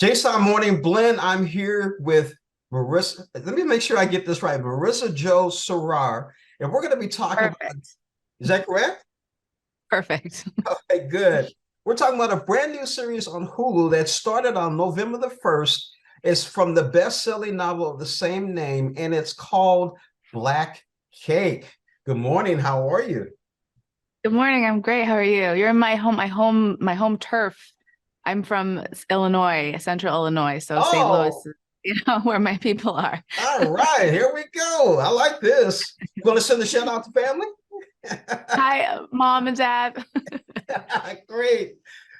Jason Morning Blend. I'm here with Marissa. Let me make sure I get this right. Marissa Joe Cerar. And we're going to be talking about, Perfect. is that correct? Perfect. Okay, good. We're talking about a brand new series on Hulu that started on November the 1st. It's from the best-selling novel of the same name, and it's called Black Cake. Good morning. How are you? Good morning. I'm great. How are you? You're in my home turf. I'm from Illinois, central Illinois. So St. Louis Oh, is, where my people are. all right. Here we go. I like this. You going to send a shout out to family? Hi, mom and dad. Great.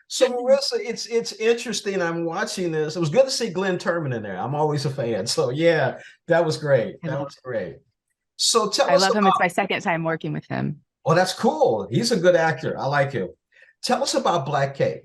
So Marissa, it's interesting. I'm watching this. It was good to see Glenn Turman in there. I'm always a fan. So yeah, that was great. I That love, was great. So tell I us love him. It's about, my second time working with him. oh, that's cool. He's a good actor. I like him. Tell us about Black Cake.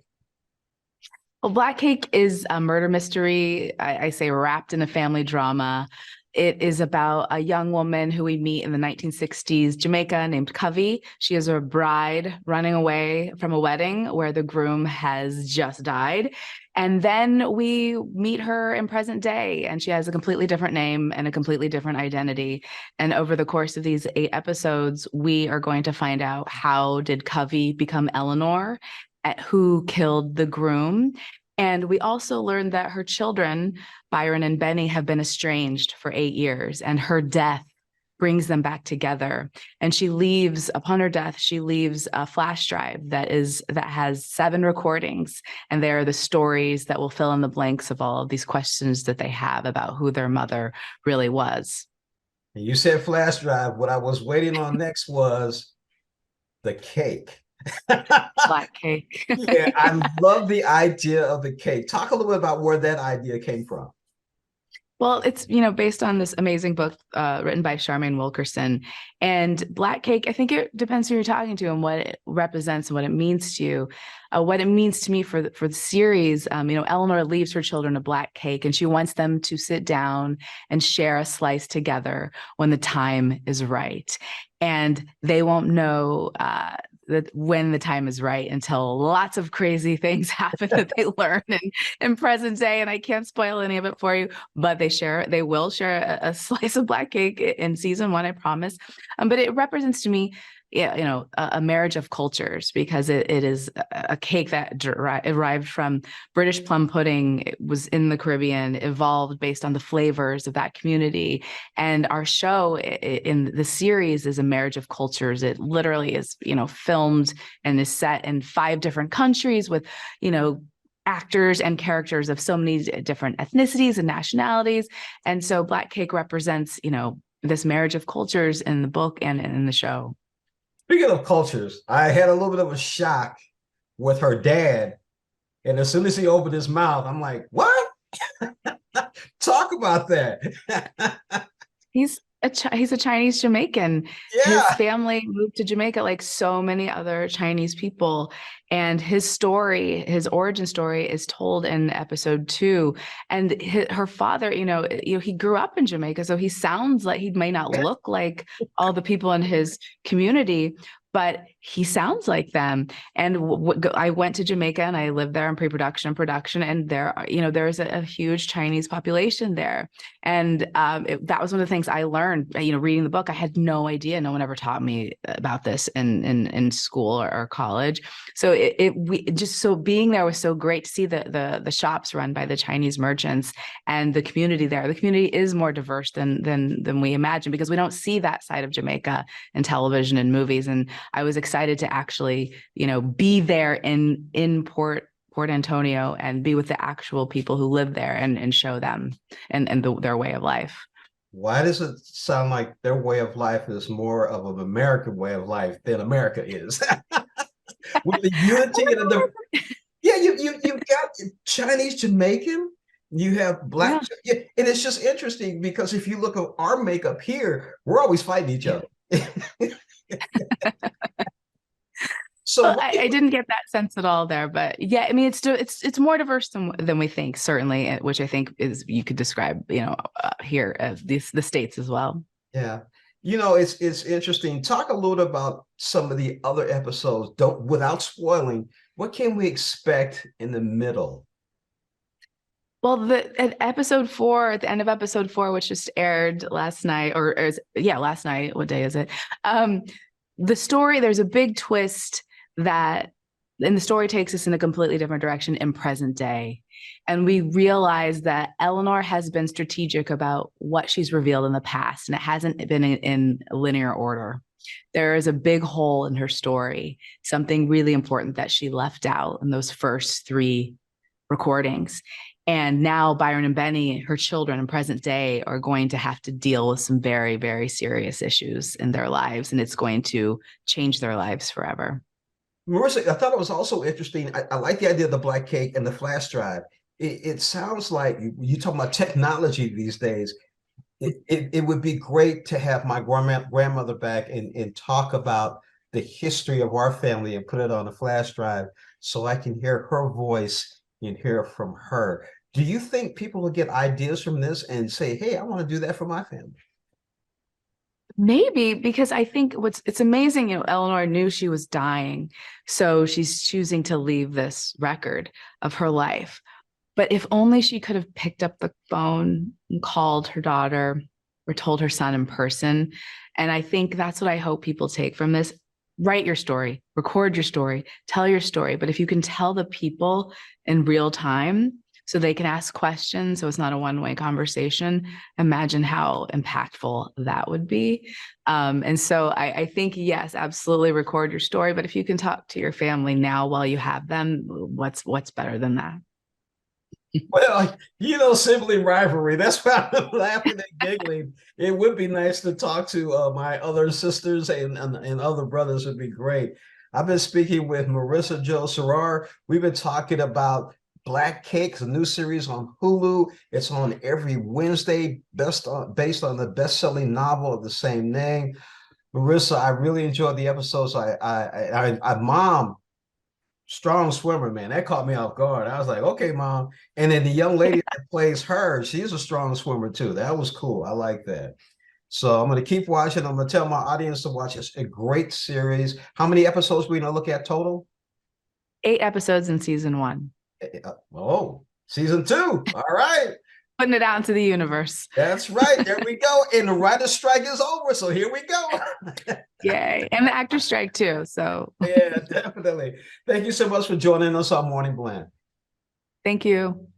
Well, Black Cake is a murder mystery, I say wrapped in a family drama. It is about a young woman who we meet in the 1960s, Jamaica, named Covey. She is a bride running away from a wedding where the groom has just died. And then we meet her in present day, and she has a completely different name and a completely different identity. And over the course of these 8 episodes, we are going to find out how did Covey become Eleanor, who killed the groom. And we also learned that her children, Byron and Benny, have been estranged for 8 years, and her death brings them back together. And she leaves, upon her death, she leaves a flash drive that has 7 recordings, and they are the stories that will fill in the blanks of all of these questions that they have about who their mother really was. You said flash drive. What I was waiting on next was the cake. Black Cake. Yeah, I love the idea of the cake. Talk a little bit about where that idea came from. Well, it's, based on this amazing book written by Charmaine Wilkerson. And Black Cake, I think it depends who you're talking to and what it represents and what it means to you. What it means to me for the series, Eleanor leaves her children a black cake, and she wants them to sit down and share a slice together when the time is right. And they won't know that when the time is right until lots of crazy things happen that they learn in present day. And I can't spoil any of it for you, but they will share a slice of black cake in season 1, I promise. But it represents to me, yeah, a marriage of cultures, because it is a cake that arrived from British plum pudding. It was in the Caribbean, evolved based on the flavors of that community. And our show in the series is a marriage of cultures. It literally is, filmed and is set in 5 different countries with, actors and characters of so many different ethnicities and nationalities. And so Black Cake represents, this marriage of cultures in the book and in the show. Speaking of cultures, I had a little bit of a shock with her dad. And as soon as he opened his mouth, I'm like, what? Talk about that. He's a Chinese Jamaican. His Yeah. family moved to Jamaica like so many other Chinese people, and his story, his origin story, is told in episode 2. And her father, he grew up in Jamaica, so he sounds like he may not look like all the people in his community, but he sounds like them. And I went to Jamaica and I lived there in pre-production and production, and there's a huge Chinese population there. And that was one of the things I learned, reading the book. I had no idea. No one ever taught me about this in school or college. So so being there was so great to see the shops run by the Chinese merchants and the community there. The community is more diverse than we imagine, because we don't see that side of Jamaica in television and movies. And I was excited to actually, be there in Port Antonio and be with the actual people who live there and show them their way of life. Why does it sound like their way of life is more of an American way of life than America is? With the unity and the yeah, you've got Chinese Jamaican, you have black, Yeah. yeah, and it's just interesting because if you look at our makeup here, we're always fighting each Yeah. other. So Well, I didn't get that sense at all there, but yeah, I mean, it's more diverse than we think, certainly, which I think is, you could describe, here as the States as well. yeah, it's interesting. Talk a little about some of the other episodes. Don't without spoiling. What can we expect in the middle? Well, at episode 4, at the end of episode 4, which just aired last night, last night. What day is it? The story, there's a big twist and the story takes us in a completely different direction in present day. And we realize that Eleanor has been strategic about what she's revealed in the past, and it hasn't been in linear order. There is a big hole in her story, something really important that she left out in those first 3 recordings. And now Byron and Benny, her children in present day, are going to have to deal with some very, very serious issues in their lives, and it's going to change their lives forever. Marissa, I thought it was also interesting. I like the idea of the black cake and the flash drive. It sounds like you talk about technology these days. It would be great to have my grandmother back and talk about the history of our family and put it on a flash drive so I can hear her voice and hear from her. Do you think people will get ideas from this and say, hey, I want to do that for my family? Maybe, because I think it's amazing, Eleanor knew she was dying, so she's choosing to leave this record of her life. But if only she could have picked up the phone and called her daughter or told her son in person. And I think that's what I hope people take from this. Write your story, record your story, tell your story. But if you can tell the people in real time so they can ask questions, so it's not a one-way conversation, imagine how impactful that would be. And so I think, yes, absolutely record your story. But if you can talk to your family now while you have them, what's better than that? Well, simply rivalry. That's why I'm laughing and giggling. It would be nice to talk to my other sisters and other brothers. Would be great. I've been speaking with Marissa Jo Cerar. We've been talking about Black Cakes, a new series on Hulu. It's on every Wednesday, based on the best-selling novel of the same name. Marissa, I really enjoyed the episodes. Mom, strong swimmer, man. That caught me off guard. I was like, okay, Mom. And then the young lady that plays her, she's a strong swimmer too. That was cool. I like that. So I'm going to keep watching. I'm going to tell my audience to watch. It's a great series. How many episodes are we going to look at total? 8 episodes in season 1. Oh, season 2. All right. Putting it out into the universe. That's right. There we go. And the writer's strike is over. So here we go. Yay. And the actor strike too. So yeah, definitely. Thank you so much for joining us on Morning Blend. thank you.